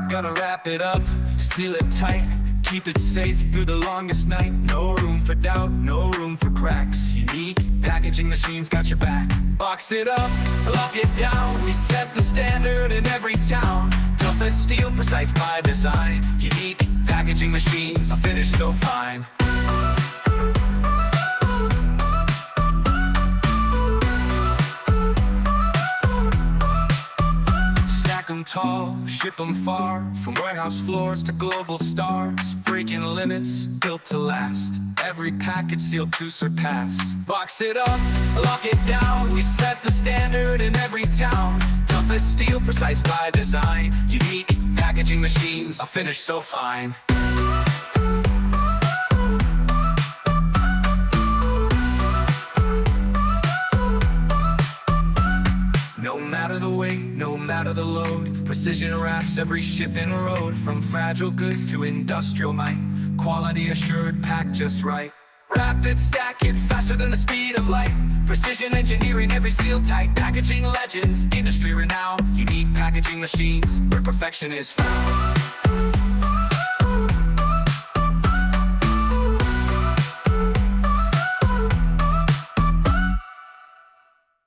Gotta wrap it up, seal it tight, keep it safe through the longest night. No room for doubt, no room for cracks. Unique packaging machines got your back. Box it up, lock it down. We set the standard in every town. Tough as steel, precise by design. Unique packaging machines, a finish so fine. Them tall, ship them far, from warehouse floors to global stars. Breaking limits, built to last. Every package sealed to surpass. Box it up, lock it down. We set the standard in every town. Tough as steel, precise by design. Unique packaging machines, a finish so fine. No matter the weight, no matter the load, precision wraps every ship and road. From fragile goods to industrial might, quality assured, packed just right. Wrap it, stack it, faster than the speed of light. Precision engineering, every seal tight. Packaging legends, industry renowned. Unique packaging machines, where perfection is found.